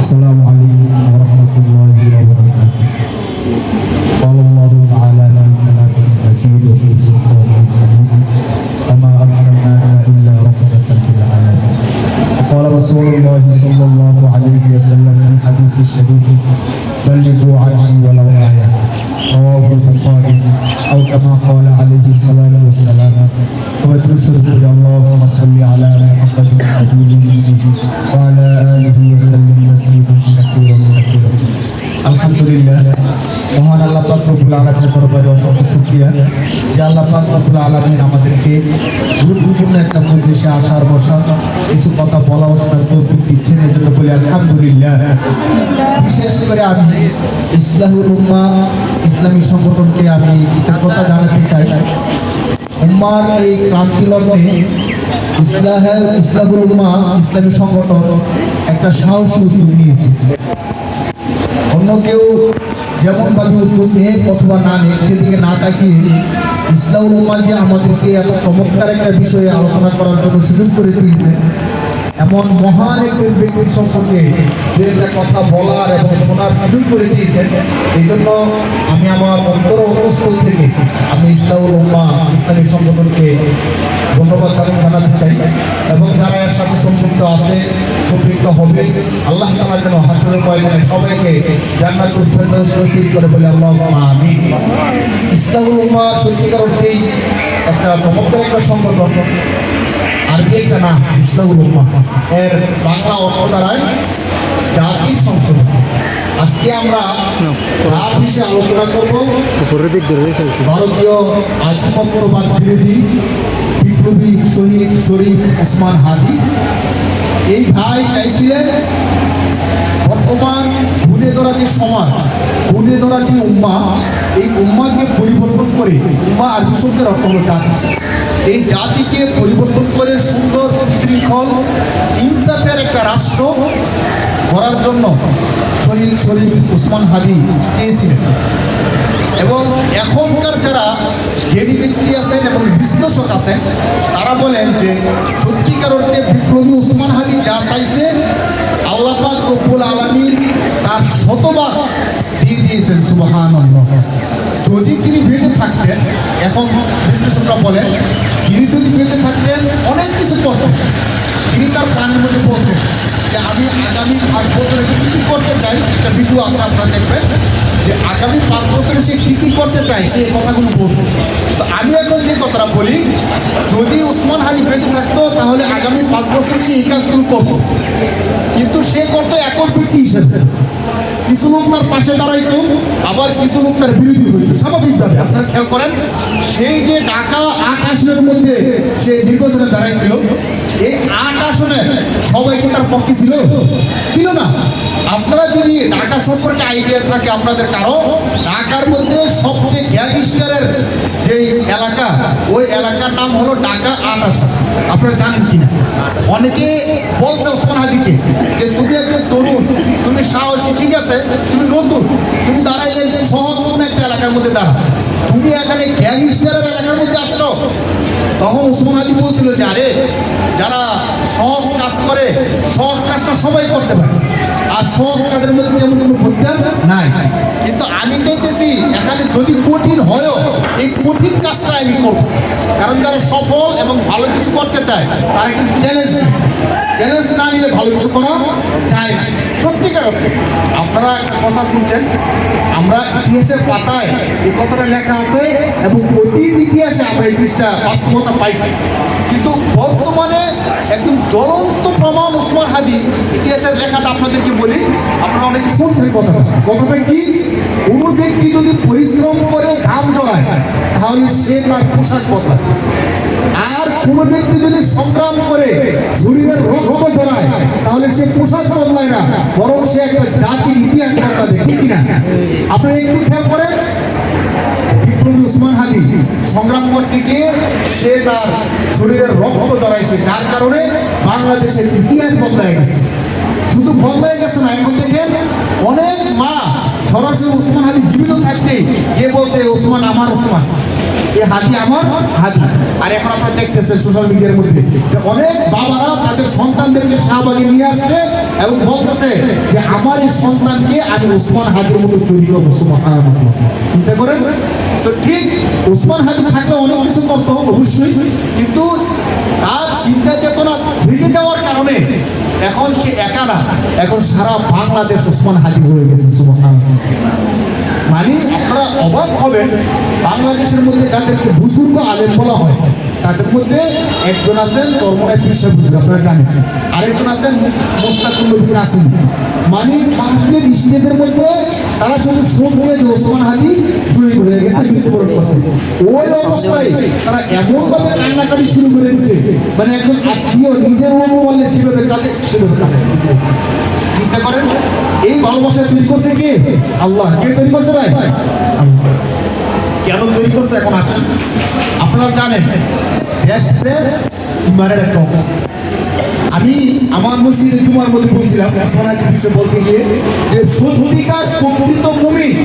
السلام عليكم ورحمة الله وبركاته. قال الله تعالى في كلامه المجيد وفي القرآن الكريم وما أرسلناك إلا رحمة للعالمين. وقال رسول الله صلى الله عليه وسلم في الحديث الشريف بلغوا عني ولو آية رواه البخاري أو كما قال عليه الصلاة والسلام. وتشرف اللهم صل على محمد النبي وعلى آله وسلم تسليما كثيرا كثيرا. আলহামদুলিল্লাহ, মহান আল্লাহ পাক রব্বুল আলামিনের দরবারে অসংখ্য শুকরিয়া যে আল্লাহ পাক রব্বুল আলামিন আমাদেরকে গুরুত্বপূর্ণ একটা পরিবেশে আসার বসা কিছু কথা বলা ও শোনার তৌফিক দিচ্ছেন, এই জন্য বলি আলহামদুলিল্লাহ। বিশেষ করে আমি ইসলাহুল উম্মাহ ইসলামী সংগঠনকে আমি কৃতজ্ঞতা জানাতে চাই। উম্মার এই ক্রান্তি লগ্নে ইসলাহুল উম্মাহ ইসলামী সংগঠন একটা সাহসী উদ্যোগ নিয়েছে। অন্য কেউ যেমনভাবে উদ্যোগ নেয় অথবা না নেয় সেদিকে না তাকিয়ে ইসলাহুল উম্মাহ যে আমাদেরকে এত চমৎকার একটা বিষয়ে আলোচনা করার জন্য সুযোগ করে দিয়েছে, এমন মহান একজন ব্যক্তির সম্পর্কে যে একটা কথা বলার এবং শোনার সুযোগ করে দিয়েছেন, এই জন্য আমি আমার অন্তর অন্তঃস্থল থেকে আমি ইসলাহুল উম্মাহ ইসলামী সংগঠনকে ধন্যবাদ জানাতে চাই। এবং যারা এর সাথে সম্পৃক্ত আছে, সম্পৃক্ত হবে, আল্লাহ তাআলা যেন হাসরের ময়দানে সবাইকে জান্নাতুল ফেরদাউস নসিব করে বলে আল্লাহুম্মা আমিন। ইসলাহুল উম্মাহ সত্যিকার অর্থেই একটা চমৎকার একটা সংগঠন। আরবি একটা নাম ইসলাহুল উম্মাহ, এর বাংলা অর্থ দাঁড়ায় জাতির সংশোধন। আজকে আমরা তার বিষয়ে আলোচনা করব ভারতীয় আধিপত্যবাদ বিরোধী বিপ্লবী শহীদ শরীফ ওসমান হাদি। এই ভাই চাইছিলেন বর্তমান ঘুরে ধরা যে সমাজ, ঘুরে ধরা যে উম্মাহ, এই উম্মাহকে পরিবর্তন করে, উম্মাহ আরবি শব্দের অর্থ হলো জাতি, এই জাতিকে পরিবর্তন করে সুন্দর সুশৃঙ্খল ইনসাফের একটা রাষ্ট্র করার জন্য শহীদ শরীফ ওসমান হাদি চেয়েছিলেন। এবং এখনকার যারা জ্ঞানী ব্যক্তি আছেন এবং বিশ্লেষক আছেন, তারা বলেন যে সত্যিকার অর্থে বিপ্লবী ওসমান হাদি যা চাইছে আল্লাহ পাক রব্বুল আলামিন তার শতভাগ দিয়ে দিয়েছেন। সুবহানাল্লাহ। যদি তিনি বেঁচে থাকতেন, এখন বিশ্লেষকরা বলেন তিনি যদি বেঁচে থাকতেন অনেক কিছু করতেন। তিনি তার প্রাণের মধ্যে বলতেন যে আমি আগামী 5 বছরে কী করতে চাই, একটা ভিডিও আছে আপনারা দেখবেন যে আগামী 5 বছরে সে কী করতে চায়, সেই কথাগুলো বলছে। তো আমি এখন যে কথাটা বলি, যদি ওসমান হাদি বেঁচে থাকতো তাহলে আগামী 5 বছর সে এই কাজগুলো করতো, কিন্তু সে করতো একক ব্যক্তি হিসেবে। কিছু লোক তার পাশে দাঁড়াইতো, আবার কিছু লোক তার বিরোধী হইত। স্বাভাবিকভাবে আপনারা খেয়াল করেন, সেই যে ঢাকা 8 আসনের মধ্যে সে নির্বাচনে দাঁড়াইছিল, এই 8 আসনে সবাই কি তার পক্ষে ছিল? ছিল না। আপনারা যদি ঢাকা সম্পর্কে আইডিয়া থাকে আপনাদের কারো, ঢাকার মধ্যে সবচেয়ে গ্যাংস্টারের যে এলাকা, ওই এলাকার নাম হলো ঢাকা 8 আসন। আপনারা জানেন কিনা? অনেকে বলছে ওসমান হাদিকে যে তুমি একটা তরুণ, তুমি সাহসী, ঠিক আছে, তুমি নতুন, তুমি দাঁড়াইলে সহজ কোনো একটা এলাকার মধ্যে দাঁড়া, তুমি এখানে গ্যাংস্টারের এলাকার মধ্যে আসছো। তখন ওসমান হাদি বলছিল যে আরে যারা সহজ কাজ করে, সহজ কাজটা সবাই করতে পারে, আর সহজ কাজের মধ্যে যেমন কোনো প্রত্যাহার নাই। কিন্তু আমি চাইতেছি এখানে যদি কঠিন হয়ও, এই কঠিন কাজটা আমি করব, কারণ যারা সফল এবং ভালো কিছু করতে চায় তারা কিন্তু চ্যালেঞ্জ না নিলে ভালো কিছু করা যায় না। সত্যিকার অর্থে আপনারা একটা কথা শুনছেন, আমরা ইতিহাসের পাতায় এই কথাটা লেখা আছে এবং অতীত ইতিহাসে আমরা এই জিনিসটা বাস্তবতা পাইছি। কিন্তু বর্তমানে একদম জ্বলন্ত প্রমাণ ওসমান হাদি ইতিহাসের লেখাটা আপনাদেরকে বলি, আপনারা অনেকে শুনছেন কথাটা কি, কোনো ব্যক্তি যদি পরিশ্রম করে ঘাম জড়ায় তাহলে সে তার পোশাক বদলায়, আর কোনো ব্যক্তি যদি সংগ্রাম করে শরীরের রক্ত জড়ায় তাহলে সে পোশাক বদলায় না, বরং সে একটা জাতির ইতিহাস বদলাবে। ঠিক কিনা? আপনারা একটু খেয়াল করেন, বিপ্লবী ওসমান হাদি সংগ্রাম করতে গিয়ে সে তার শরীরের রক্ত জড়াইছে, যার কারণে বাংলাদেশের ইতিহাস বদলায় গেছে। শুধু বদলায় গেছে না, এখন দেখেন অনেক মা সরাসরি ওসমান হাদি জীবিত থাকতে গিয়ে বলছে ওসমান আমার ওসমান, এই হাদি আমার হাদি। আর এখন আপনারা দেখতেছেন সোশ্যাল মিডিয়ার মধ্যে অনেক বাবারা তাদের সন্তানদেরকে শাহবাগে নিয়ে আসছে এবং বলতেছে যে আমার এই সন্তানকে আমি ওসমান হাদির মতো তৈরি করবো। সুবহানাল্লাহ, চিন্তা করেন তো। ঠিক ওসমান হাদি থাকলে অনেক কিছু করতো অবশ্যই, কিন্তু তার চিন্তা চেতনা ভেঙে যাওয়ার কারণে এখন সে একা না, এখন সারা বাংলাদেশ ওসমান হাদি হয়ে গেছে। সুবহানাল্লাহ, মানে আপনারা অবাক হবেন, বাংলাদেশের মধ্যে যাদেরকে বুজুর্গ আলেম বলা হয় তাদের মধ্যে একজন আছেন চরমনায় পীর সাহেব হুজুর, আপনারা জানেন, আরেকজন আছেন মোস্তাকুল নবী কাসেম। মানে মাহফিলের স্টেজের মধ্যে তারা শুধু শুনবে যে ওসমান হাদি শহীদ হয়ে গেছে, মৃত্যুবরণ করছে। ওই অবস্থায় তারা এমনভাবে কান্নাকাটি শুরু করে দিচ্ছে, মানে একজন আত্মীয় নিজের বললে কিভাবে কাটে সেভাবে কাটে। চিন্তা করেন, এই ভালোবাসা তৈরি করছে কে? আল্লাহ। কে তৈরি করছে ভাই? কেন তৈরি করছে এখন আসেন। আপনারা জানেন দেশপ্রেম ইমানের একটা অঙ্গ। আমি আমার মসজিদে জুমার মধ্যে বলছিলাম বিষয় বলতে গিয়ে যে সত্যিকার প্রকৃত মুমিন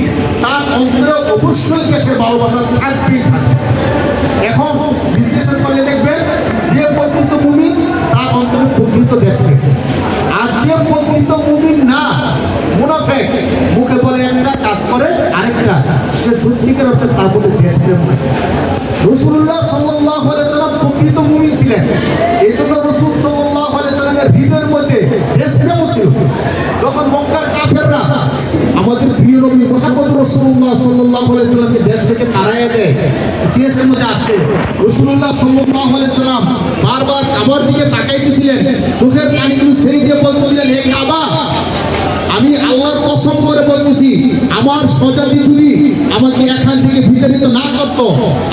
তার অন্তরে অবশ্যই দেশের ভালোবাসা থাকবেই থাকে। এখন বিশ্লেষণ করে দেখবেন যে প্রকৃত মুমিন তার অন্তরে প্রকৃত দেশপ্রেম, আর যে প্রকৃত মুমিন না, মুনাফিক, মুখে বলে একটা কাজ করে আরেকটা, সে সত্যিকার অর্থে তার মধ্যে দেশপ্রেম নাই। রাসূলুল্লাহ সাল্লাল্লাহু আলাইহি সাল্লাম প্রকৃত মুমিন ছিলেন, এই জন্য রাসূল সাল্লাল্লাহু আলাইহি সাল্লামের হৃদয়ের মধ্যে দেশপ্রেম ছিল। যখন মক্কার কাফেররা আমাদের প্রিয় নবী মুহাম্মদ রাসূলুল্লাহ সাল্লাল্লাহু আলাইহি সাল্লামকে দেশ থেকে তাড়াইয়া দেয়, ইতিহাসের মধ্যে আসে রাসূলুল্লাহ সাল্লাল্লাহু আলাইহি সাল্লাম বারবার কাবার দিকে তাকাইতেছিলেন, চোখের পানিগুলো ছেড়ে দিয়ে বলতেছিলেন, হে কাবা, আমি আল্লাহর কসম করে বলতেছি, আমার স্বজাতি যদি আমাকে এখান থেকে বিতাড়িত না করতো,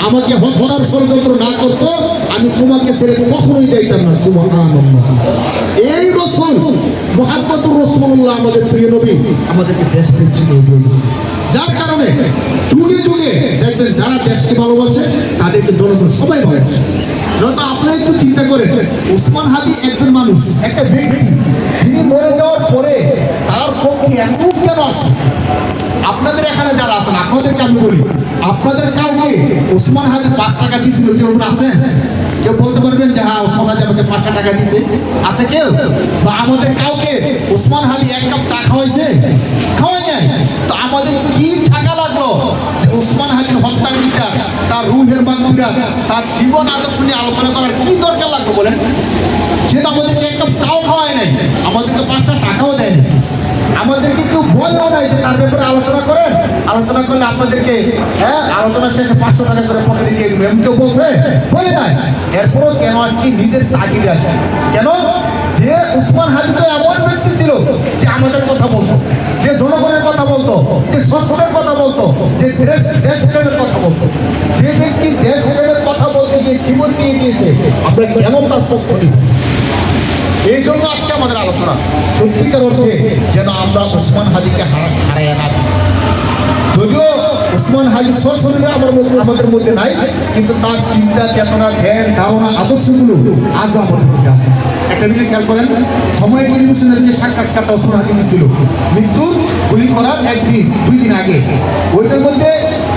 আমাকে হত্যার ষড়যন্ত্র না করতো, আমি তোমাকে ছেড়ে কখনোই যাইতাম না। সুবহানাল্লাহ। এই রাসূল মুহাম্মদুর রাসূলুল্লাহ আমাদের প্রিয় নবী আমাদেরকে দেশপ্রেম শিখিয়ে দিয়েছেন, যার কারণে যুগে যুগে দেখবেন যারা দেশকে ভালোবাসে তাদেরকে জনগণ সবাই ভালোবাসে। নয়তো আপনারা একটু চিন্তা করেন, ওসমান হাদি একজন মানুষ, একটা ব্যক্তি, তিনি মরে যাওয়ার পরে তার পক্ষে এত কেন আসে? আপনাদের এখানে যারা আছেন, আপনাদেরকে আমি বলি, আপনাদের কাউকে ওসমান হাদি 5 টাকা দিয়েছিল কেউ আছেন? কেউ বলতে পারবেন যে হ্যাঁ ওসমান হাদি আমাকে 5 টাকা দিয়েছে? আছে কেউ? বা আমাদের কাউকে ওসমান হাদি 1 কাপ চা খাওয়াইছে? খাওয়াই নাই। তো আমাদের কি টাকা লাগলো যে ওসমান হাদির হত্যার বিচার, তার রুহের মাগফিরাত, তার জীবন আদর্শ নিয়ে আলোচনা করার কি দরকার লাগবে বলেন? সেটা আমাদেরকে 1 কাপ চাও খাওয়ায় নাই, আমাদেরকে 5টা টাকাও দেয়নি, আমাদেরকে কেউ বলেও নাই যে তার ব্যাপারে আলোচনা করেন, আলোচনা করলে আপনাদেরকে আলোচনা শেষে 500 টাকা করে পকেটে দিয়ে দেবে, কেউ বলছে? বলে নাই। এরপরও কেন আসছি? নিজের তাগিদে আসছে। কেন? যে ওসমান হাদি তো এমন ব্যক্তি ছিল যে আমাদের কথা বলতো, যে জনগণের কথা বলতো, যে শাসনের কথা বলতো, যে দেশপ্রেমের কথা বলতো। যে ব্যক্তি দেশপ্রেমের কথা বলতে গিয়ে জীবন দিয়ে দিয়েছে, আমরা কেন তার পক্ষ নিই? এই জন্য আজকে আমাদের আলোচনা সত্যিকার অর্থে যেন আমরা ওসমান হাদিকে হারাইয়া না। যদিও ওসমান হাদি সশরীরে আমাদের মধ্যে নাই, কিন্তু তার চিন্তা চেতনা, জ্ঞান, ধারণা, আদর্শগুলো আজও আমাদের মধ্যে আছে। একটা বিষয় খেয়াল করেন, সময় টেলিভিশনের যে সাক্ষাৎকারটা ওসমান হাদি ছিল মৃত্যুর গুলি করার 1 দিন 2 দিন আগে, ওইটার মধ্যে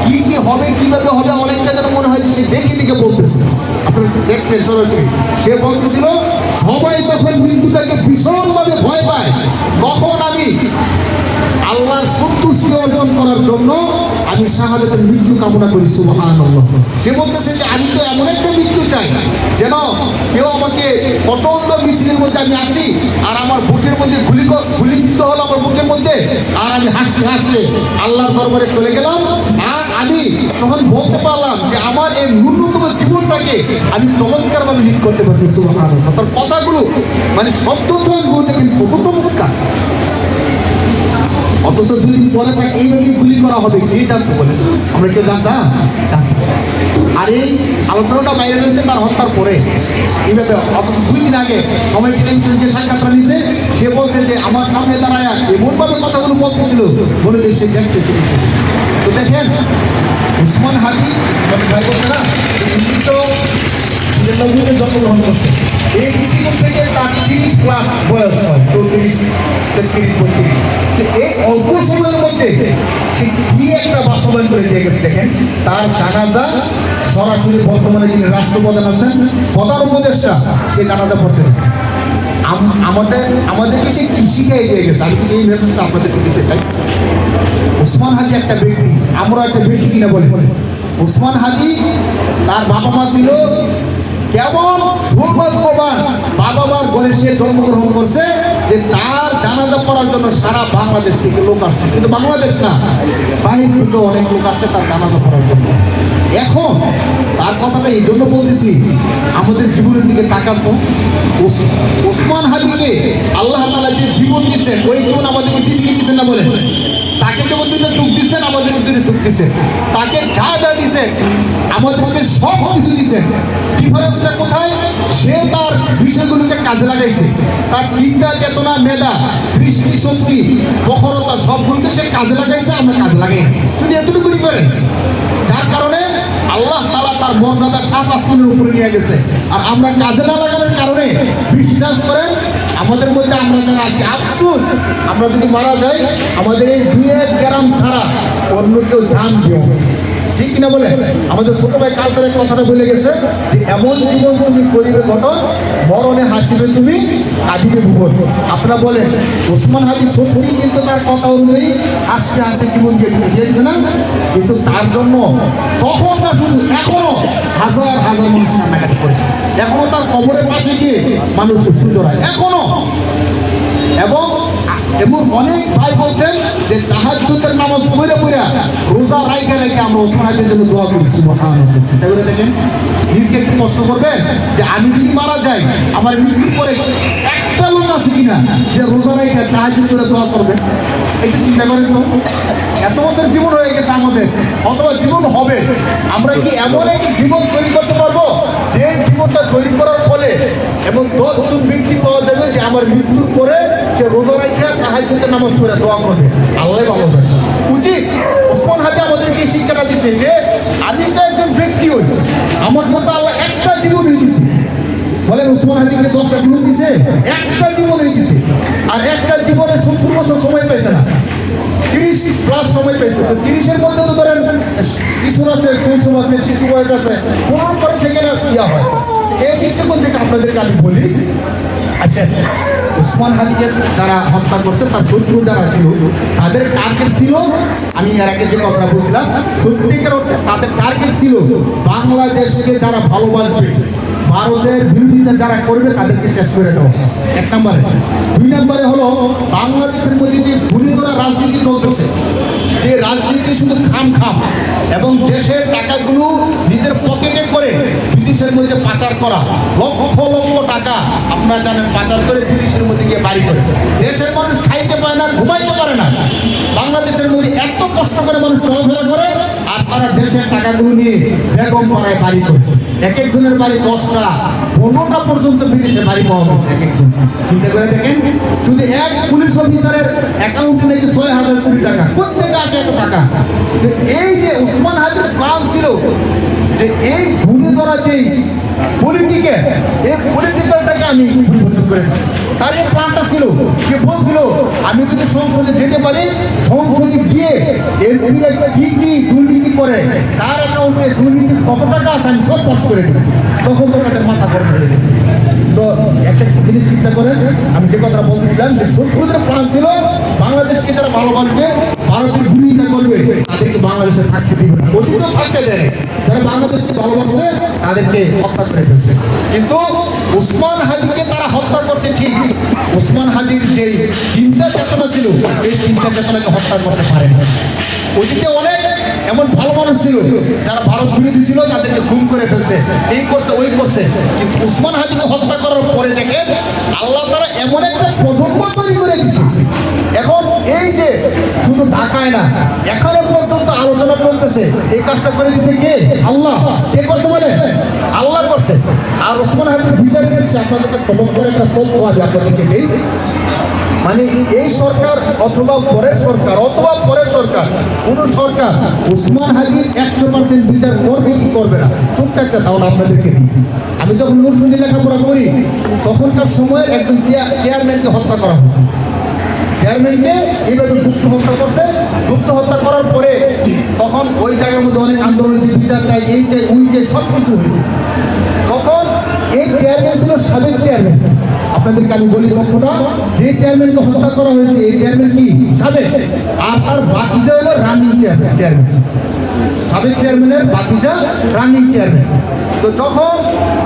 কি কি হবে, কিভাবে হবে, অনেকটা যেন মনে হয় সে দেখে দেখে বলতেছে। আপনারা দেখছেন সরাসরি সে বলতেছিল, সবাই যখন মৃত্যুটাকে ভীষণভাবে ভয় পায়, তখন আমি আল্লাহর সন্তুষ্টি অর্জন করার জন্য আমি শাহাদাতের মৃত্যু কামনা করি। সুবহানাল্লাহ। সে বলতেছে যে আমি তো এমন একটা মৃত্যু চাই যেন কেউ আমাকে প্রচন্ড মিছিলের মধ্যে আমি আসি আর আমার বুকের মধ্যে গুলিবিদ্ধ হলো আমার বুকের মধ্যে, আর আমি হাসতে হাসতে আল্লাহর দরবারে চলে গেলাম, আর আমি তখন বলতে পারলাম যে আমার এই ন্যূনতম জীবনটাকে আমি চমৎকারভাবে লিড করতে পারছি। সুবহানাল্লাহ। তার কথাগুলো মানে শব্দ চয়নগুলো কিন্তু কত চমৎকার, অথচ 2 দিন পরে তাকে এইভাবে গুলি করা হবে, কে জানতে বলে? আমরা কেউ জানতাম? আর এই আলোচনাটা বাইরে রয়েছে তার হত্যার পরে এইভাবে, অথচ 2 দিন আগে সময় টেলিভিশন যে সাক্ষাৎকার নিছে সে বলছে যে আমার সামনে দাঁড়ায় এমনভাবে কথাগুলো বলতেছিল বলে যে সে জানতেছিল। তো দেখেন ওসমান হাদি ভাই বলছে না 1999 জন্মগ্রহণ করছে, এই পৃথিবী থেকে তার 30 ক্লাস বয়স হয়, 34, 33, 35। তো এই অল্প সময়ের মধ্যে সে কি একটা বাস্তবায়ন করে দিয়ে গেছে। দেখেন তার জানাজা সরাসরি বর্তমানে যিনি রাষ্ট্রপ্রধান আছেন, প্রধান উপদেষ্টা, সে জানাজা পড়তে আমাদেরকে সে কি শিখিয়ে দিয়ে গেছে। আমি এই মেসেজটা আপনাদেরকে দিতে চাই। ওসমান হাদি একটা ব্যক্তি, আমরা একটা ব্যক্তি কিনা বলে। ওসমান হাদি তার বাবা মা ছিল কেমন সৌভাগ্যবান, বাবা মার বলে সে জন্মগ্রহণ করছে যে তার জানাজা পড়ার জন্য সারা বাংলাদেশ থেকে লোক আসছে। শুধু বাংলাদেশ না, বাহির থেকে অনেক লোক আসছে তার জানাজা পড়ার জন্য। এখন তার কথাটা এই জন্য বলতেছি, আমাদের জীবনের দিকে তাকান তো। ওসমান হাদিকে আল্লাহ তাআলা যে জীবন দিচ্ছেন, ওই জীবন আমাদেরকে দিচ্ছেন না বলে। তাকে যেমন দুটো চোখ দিচ্ছেন, আমাদের দুটো চোখ দিচ্ছেন। তাকে যা যা দিচ্ছেন, আমাদেরকে সব কিছু দিচ্ছেন। ডিফারেন্সটা কোথায়? সে তার বিষয়গুলোকে কাজে লাগাইছে। তার চিন্তা, চেতনা, মেধা, দৃষ্টি শক্তি, প্রখরতা সবগুলোকে সে কাজে লাগাইছে, আমরা কাজে লাগাই। শুধু এতটুকু ডিফারেন্স, যার কারণে আল্লাহ তাআলা তার মর্যাদা 7 আসমানের উপরে নিয়ে গেছে। আর আমরা কাজে না লাগানোর কারণে বিশ্বাস করেন আমাদের মধ্যে আমরা যারা আছি, আফসোস আমরা যদি মারা যাই, আমাদের এই 2-1 গ্রাম ছাড়া অন্য কেউ জান দিও, ঠিক কিনা বলে? আমাদের ছোট ভাই কালচারের কথাটা বলে গেছে যে এমন জীবন তুমি করিবে গঠন, মরণে হাসিবে তুমি, কাঁদিবে ভুবন। আপনারা বলেন ওসমান হাদি সত্যি কিন্তু তার কথা অনুযায়ী আস্তে আস্তে জীবন দিয়েছে না? কিন্তু তার জন্য তখন না, শুধু এখনো হাজার হাজার মানুষ কান্নাকাটি করে। এখনো তার কবরের পাশে গিয়ে মানুষ জড়ায় এখনো। এবং অনেক ভাই বলছেন যে তাহাজ্জুদের নামাজ পড়ে রোজা রাইখে রেখে আমরা ওসমান হাদির জন্য দোয়া করি। সুবহানাল্লাহ। তাহলে দেখেন নিজকে একটু কষ্ট করবেন যে আমি যদি মারা যাই, আমার মৃত্যুর পরে একটা লোক আছে কিনা যে রোজা রাইখে তাহাজ্জুদ করে দোয়া করবে? একটু চিন্তা করেন তো। এত বছর জীবন হয়ে গেছে আমাদের, অথবা জীবন হবে, আমরা কি এমন একটি জীবন তৈরি করতে পারবো যে জীবনটা তৈরি করার ফলে এবং 10 জন ব্যক্তি পাওয়া যাবে যে আমার মৃত্যুর পরে সে রোজা রাইখে তাহাজ্জুদের নামাজ পড়ে দোয়া করবে? আল্লাহ ভালো জানে। উচিত ওসমান হাদি আমাদেরকে শিক্ষাটা দিচ্ছে যে আমি তো একজন ব্যক্তি হই, আমার মতো আল্লাহ একটা জীবনই দিচ্ছে। বলেন ওসমান হাদিকে 10টা জীবন দিছে? একটা জীবনই দিছে। আর একটা জীবনে 70 বছর সময় পেয়েছে না, 30+ সময় পেয়েছে। তো 30-এর মধ্যে তো ধরেন কিশোর আছে, শৈশব আছে, শিশু বয়স আছে, কোন পরে থেকে না ইয়া হয়। এই দৃষ্টিকোণ থেকে আপনাদেরকে আমি বলি, আচ্ছা ওসমান হাদিকে যারা হত্যা করছে, তার শত্রু যারা ছিল, তাদের টার্গেট ছিল, আমি এর আগে যে কথা বলছিলাম, সত্যিকার তাদের টার্গেট ছিল বাংলাদেশকে যারা ভালোবাসবে, ভারতের বিরোধিতা যারা করবে তাদেরকে শেষ করে দেওয়া, 1 নম্বরে। 2 নম্বরে হলো বাংলাদেশের মধ্যে যে ঘুরিয়ে রাজনীতি চলতেছে, যে রাজনীতি শুধু খাম এবং দেশের টাকাগুলো নিজের পকেটে করে বিদেশের মধ্যে পাচার করা, লক্ষ লক্ষ টাকা আপনারা জানেন পাচার করে বিদেশের মধ্যে গিয়ে বাড়ি করে। দেশের মানুষ খাইতে পারে না, ঘুমাইতে পারে না। বাংলাদেশের মধ্যে এত কষ্ট করে মানুষ চলাফেরা করে, আর তারা দেশের টাকাগুলো নিয়ে বেগম পাড়ায় বাড়ি করে। এক একজনের বাড়ি 10টা 15টা পর্যন্ত বিদেশে বাড়ি পাওয়া যাচ্ছে এক একজন। চিন্তা করে দেখেন, শুধু এক পুলিশ অফিসারের অ্যাকাউন্টে নাকি 6,000 কোটি টাকা। কোথেকে আসে এত টাকা? এই যে ওসমান হাদির প্ল্যান ছিল যে এই ভূমি করা যে পলিটিক্যাল, এই পলিটিক্যালটাকে আমি পরিবর্তন করে দিই। তার এই প্ল্যানটা ছিল যে বলছিল আমি যদি সংসদে যেতে পারি, সংসদে গিয়ে এমপিরা কি কি দুর্নীতি করে, তার অ্যাকাউন্টে দুর্নীতি কত টাকা আছে আমি সব চাষ করে দিই। তখন তো তাদের মাথা গরম হয়ে গেছে। তো একটা জিনিস চিন্তা করেন, আমি যে কথা বলতেছিলাম যে শত্রুদের প্ল্যান ছিল বাংলাদেশকে যারা ভালোবাসবে, ভারতের বিরোধিতা করবে, তাদেরকে বাংলাদেশে থাকতে দিবে না, অতীতেও থাকতে দেয়। যারা বাংলাদেশকে ভালোবাসে তাদেরকে হত্যা করে ফেলছে। কিন্তু ওসমান হাদিকে তারা হত্যা করছে ঠিক, ওসমান হাদির যে চিন্তা চেতনা ছিল, এই চিন্তা চেতনাকে হত্যা করতে পারেন। অতীতে অনেক এমন ভালো মানুষ ছিল যারা ভারত বিরোধী ছিল, তাদেরকে খুন করে ফেলছে, এই করছে ওই করছে। কিন্তু ওসমান হাদিকে হত্যা করার পরে দেখে আল্লাহ তারা এমন একটা প্রজন্ম তৈরি করে দিচ্ছে। এখন এই যে শুধু ঢাকায় না, এখনো পর্যন্ত আলোচনা চলতেছে, এই কাজটা করে দিচ্ছে কে? আল্লাহ। কে করছে বলে? আল্লাহ করছে। আর ওসমান হাদির বিচারে দিচ্ছে। আপনাদেরকে চমৎকার একটা তথ্য হবে আপনাদেরকে নেই, মানে এই সরকার অথবা পরের সরকার কোন সরকার ওসমান হাদির 100% বিচার করবে কি করবে না, ছোট্ট একটা ধারণা আপনাদেরকে দিই। আমি যখন নরসিংদী লেখাপড়া করি, তখনকার সময় একজন চেয়ারম্যানকে হত্যা করা হয়েছে। চেয়ারম্যানকে এইভাবে গুপ্ত হত্যা করছে। গুপ্ত হত্যা করার পরে তখন ওই জায়গার মধ্যে অনেক আন্দোলন হয়েছে, বিচার চাই, এই চাই, ওই চাই, সব কিছু হয়েছে। তখন এই চেয়ারম্যান ছিল সাবেক চেয়ারম্যান। আপনাদেরকে আমি বলি তথ্যটা, যে চেয়ারম্যানকে হত্যা করা হয়েছে এই চেয়ারম্যান কি সাবেক, আর তার বাকিজা হলো রানিং চেয়ারম্যান। সাবেক চেয়ারম্যানের বাকিজা রানিং চেয়ারম্যান। তো যখন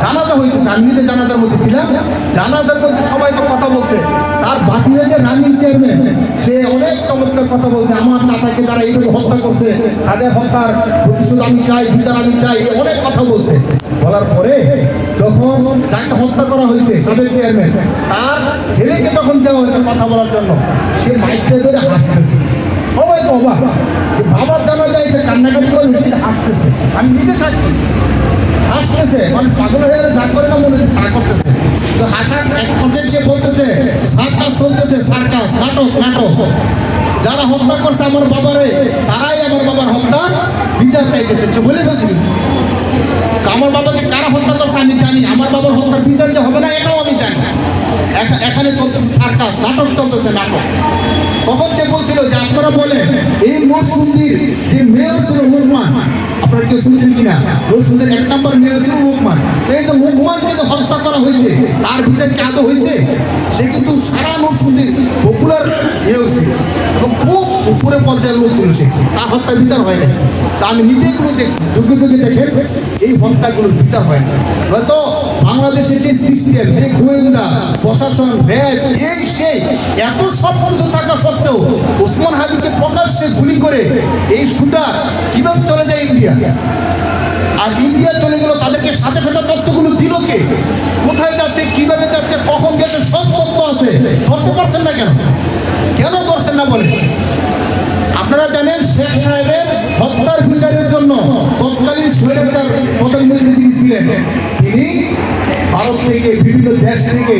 জানাজা হইতেছে, আমি নিজে জানাজার মধ্যে ছিলাম, জানাজার মধ্যে সবাই তো কথা বলছে, তার বাকিজা যে রানিং চেয়ারম্যান সে অনেক চমৎকার কথা বলছে। আমার চাচাকে যারা এইভাবে হত্যা করছে তাদের হত্যার প্রতিশোধ আমি চাই, বিচার আমি চাই, অনেক কথা বলছে। বলার পরে যখন যাকে হত্যা করা হয়েছে সাবেক চেয়ারম্যান, তার ছেলেকে যখন দেওয়া হয়েছে কথা বলার জন্য, সে মাইকটা ধরে হাসতেছে। সবাই তো অবাক, বাবার জানা যায় সে কান্নাকাটি করে বেশি হাসতেছে। আমি নিজে সাক্ষী, হাসতেছে, মানে পাগল হয়ে গেলে যা করে না মনে হচ্ছে তা করতেছে। তো হাসার এক পর্যায়ে সে বলতেছে সার্কাস চলতেছে, সার্কাস, নাটক নাটক। যারা হত্যা করছে আমার বাবারে তারাই আমার বাবার হত্যা বিচার চাইতেছে। বলে ফেলছি আমার বাবাকে কারা হত্যা করছে আমি জানি, আমার বাবার হত্যার বিচার যে হবে না এটাও আমি জানি। এখানে চলতেছে সার্কাস, নাটক চলতেছে, নাটক। তখন সে বলছিল যে আপনারা বলেন এই মরসুন্দির যে মেয়র ছিল লোকমান, আপনারা কেউ শুনছেন কিনা? মরসুন্দির 1 নম্বর মেয়র ছিল লোকমান। এই যে লোকমানকে যে হত্যা করা হয়েছে তার বিচার কি আদৌ হয়েছে? সে কিন্তু সারা মরসুন্দির পপুলার মেয়র ছিল এবং খুব উপরে পর্যায়ের লোক ছিল, সে তার হত্যার বিচার হয় না। তা আমি নিজেগুলো দেখছি, যুগে যুগে দেখেন এই হত্যাগুলোর বিচার হয় না। হয়তো বাংলাদেশের যে সিস্টেম, যে গোয়েন্দা প্রশাসন, র্যাব, এই সেই এত সব কিছু থাকা সত্ত্বেও ওসমান হাদিকে প্রকাশ্যে গুলি করে এই শুটার কিভাবে চলে যায় ইন্ডিয়া, আর ইন্ডিয়া চলে গেল, তাদেরকে সাথে সাথে তথ্যগুলো দিল কে, কোথায় যাচ্ছে, কিভাবে যাচ্ছে, কখন গেছে, সব তথ্য আছে। ধরতে পারছেন না কেন? কেন করছেন না বলে? আপনারা জানেন শেখ সাহেবের হত্যার বিচারের জন্য তৎকালীন স্বৈরাচার প্রধানমন্ত্রী যিনি ছিলেন, তিনি ভারত থেকে বিভিন্ন দেশ থেকে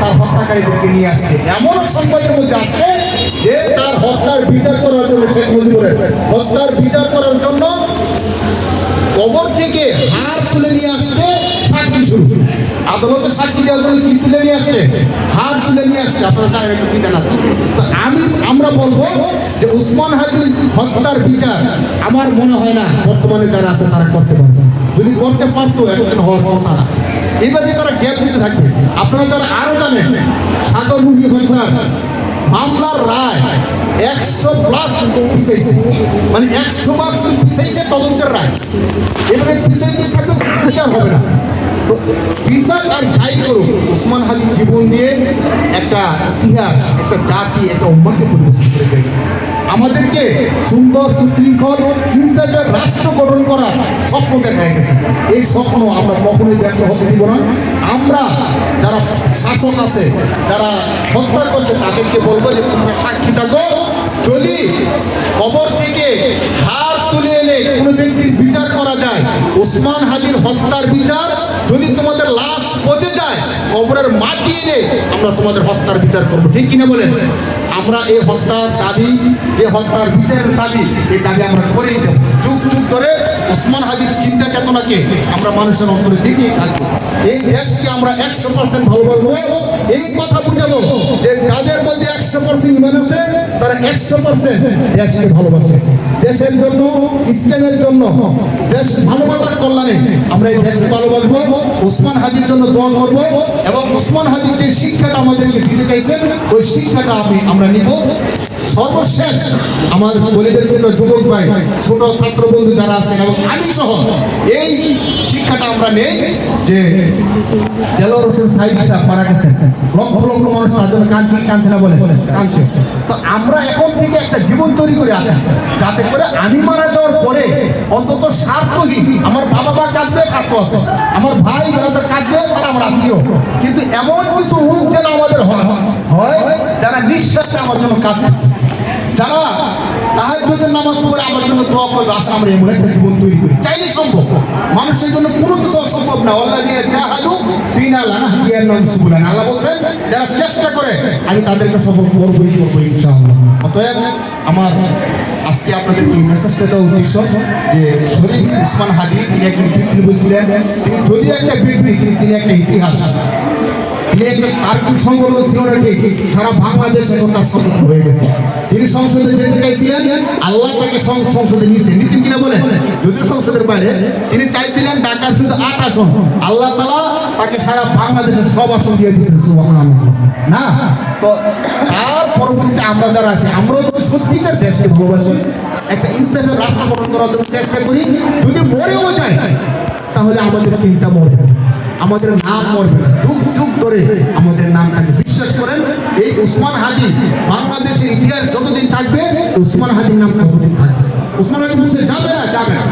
তার হত্যাকারীদেরকে নিয়ে আসছে। এমন সংবাদের মধ্যে আসছে যে তার হত্যার বিচার করার জন্য, শেখ মুজিবুরের হত্যার বিচার করার জন্য কবর থেকে হাড় তুলে নিয়ে আসছে সাক্ষী শুরু। আদালতে সাক্ষী দেওয়ার জন্য কি তুলে নিয়ে আসছে? হাড় তুলে নিয়ে আসছে। আপনারা তার একটু বিচার আছে। তো আমরা বলবো যে ওসমান হাদির হত্যার বিচার আমার মনে হয় না বর্তমানে যারা আছে তারা করতে পারবে। যদি করতে পারতো এখন হওয়ার কথা না। এইভাবে তারা গ্যাপ দিতে থাকবে। আপনারা যারা আরো জানেন সাগর রুহি হত্যার মামলার রায় 100+ পিছাইছে, মানে 100 পিছাইছে তদন্তের রায়। এভাবে পিছাইতে থাকলে বিচার হবে না। তো বিচার আর যাই করুক, ওসমান হাদির জীবন নিয়ে একটা ইতিহাস, একটা জাতি, একটা উম্মাকে পরিবর্তন করে গেছে। আমাদেরকে সুন্দর সুশৃঙ্খল ইনসাফের রাষ্ট্র গঠন করার স্বপ্ন দেখা গেছে। এই স্বপ্ন আমরা কখনোই ব্যর্থ হতে দিব না। আমরা যারা শাসক আছে, যারা হত্যা করছে, তাদেরকে বলবো যে তোমরা সাক্ষী থাকো। যদি কবর থেকে হাত তুলে এনে কোনো ব্যক্তির বিচার করা যায়, ওসমান হাদির হত্যার বিচার, যদি তোমাদের লাশ পচে যায় কবরের মাটি এনে আমরা তোমাদের হত্যার বিচার করবো। ঠিক কিনা বলেন? আমরা এই হত্যার দাবি, যে হত্যার বিচারের দাবি, এই দাবি আমরা করেই দেব। যুগ যুগ ধরে ওসমান হাদির চিন্তা চেতনাকে আমরা মানুষের অন্তরে দেখেই থাকবো। এই দেশকে আমরা 100% ভালোবাসবো। এই কথা বুঝাবো যে যাদের মধ্যে 100% ইমান আছে তারা 100% দেশকে ভালোবাসে। দেশের জন্য, ইসলামের জন্য, দেশ ভালোবাসার কল্যাণে আমরা এই দেশকে ভালোবাসবো। ওসমান হাদির জন্য দোয়া করবো এবং ওসমান হাদির যে শিক্ষাটা আমাদেরকে দিতে চাইছেন ওই শিক্ষাটা আমরা নিব। সর্বশেষ আমার বলিদের জন্য যুবক ভাই, ছোট ছাত্র বন্ধু যারা আছেন এবং আমি সহ এই শিক্ষাটা আমরা নেই যে দেলোয়ার হোসেন সাইদ সাহেব মারা গেছেন, লক্ষ লক্ষ মানুষ তার জন্য কাঁদছে, কাঁদছে না বলে কাঁদছে। তো আমরা এখন থেকে একটা জীবন তৈরি করে আসি যাতে করে আমি মারা যাওয়ার পরে অন্তত স্বার্থহীন, আমার বাবা মা কাঁদবে, স্বার্থ আছে, আমার ভাই যারা কাঁদবে তারা আমার আত্মীয়, কিন্তু এমন কিছু রূপ যেন আমাদের হয় যারা নিঃশ্বাসে আমার জন্য কাঁদবে, যারা তাহাজ্জুদের নামাজ পড়ে আমার জন্য দোয়া করবে। আসলে আমরা এমন একটা জীবন তৈরি করি, চাইলে সম্ভব। মানুষের জন্য কোনো কিছু অসম্ভব না। আল্লাযীনা জাহাদু ফিনা লানাহদিয়ান্নাহুম সুবুলানা, আল্লাহ বলেন যারা চেষ্টা করে আমি তাদেরকে সফল করবো ইনশাআল্লাহ। অতএব আমার আজকে আপনাদেরকে এই মেসেজটা দেওয়ার উদ্দেশ্য যে শরীফ ওসমান হাদি তিনি একজন বিপ্লবী ছিলেন। তিনি যদি একটা বিপ্লবী, তিনি একটা ইতিহাস, তিনি একটা কার্টুন সংগঠন ছিল নাকি সারা বাংলাদেশ এখন তার সদস্য হয়ে গেছে। তিনি সংসদে যেতে চাইছিলেন, আল্লাহ তাকে সংসদে নিয়েছেন কিনা বলেন? যদিও সংসদের বাইরে তিনি চাইছিলেন ঢাকার শুধু 8 আসন, আল্লাহ তাআলা তাকে সারা বাংলাদেশের সব আসন দিয়ে দিয়েছেন। সুবহানাল্লাহ। না তো তার পরবর্তীতে আমরা যারা আছি, আমরাও যদি সত্যিকার দেশকে ভালোবাসি, একটা ইনসাফের রাষ্ট্র গঠন করার জন্য চেষ্টা করি, যদি মরেও যায় তাহলে আমাদের চিন্তা মরবে না, আমাদের নাম মরবে না, যুগ যুগ ধরে আমাদের নাম থাকবে। বিশ্বাস করেন, এই ওসমান হাদি বাংলাদেশের ইতিহাস যতদিন থাকবে, ওসমান হাদির নাম ততদিন থাকবে। ওসমান হাদি বলছে যাবে না, যাবে না,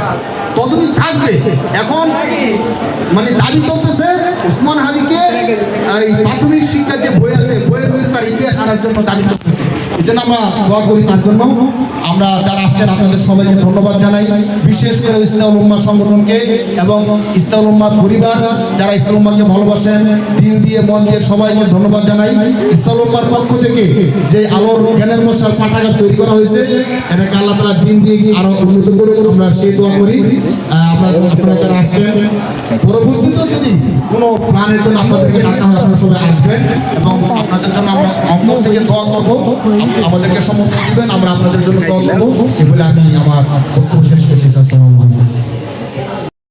ততদিন থাকবে। এখন মানে দাবি চলতেছে ওসমান হাদিকে এই প্রাথমিক শিক্ষার যে বই আছে, বইয়ের মধ্যে তার ইতিহাস আনার জন্য দাবি চলতেছে। এই জন্য আমরা দোয়া করি তার জন্য। আমরা যারা আসছেন আপনাদের সবাইকে ধন্যবাদ জানাই, বিশেষ করে ইসলাহুল উম্মাহ সংগঠনকে এবং ইসলাহুল উম্মাহ পরিবার, যারা ইসলাহুল উম্মাহকে ভালোবাসেন দিল দিয়ে মন দিয়ে সবাইকে ধন্যবাদ জানাই। ইসলাহুল উম্মাহর পক্ষ থেকে যে আলোর জ্ঞানের মশাল পাঠাগার তৈরি করা হয়েছে, এটাকে আল্লাহ তাআলা দিন দিয়ে আরো উন্নত করুন, আমরা সেই দোয়া করি। আপনারা যারা আসছেন, পরবর্তীতে যদি কোনো প্ল্যানের জন্য আপনাদেরকে ডাকা হয়, আপনারা সবাই আসবেন এবং আপনাদের জন্য আমরা অন্তর থেকে দোয়া করবো, আমাদেরকে সমর্থন দিবেন, আমরা আপনাদের জন্য দোয়া করবো। এ বলে আমি আমার বক্তব্য শেষ করতেছি। আসসালামু আলাইকুম।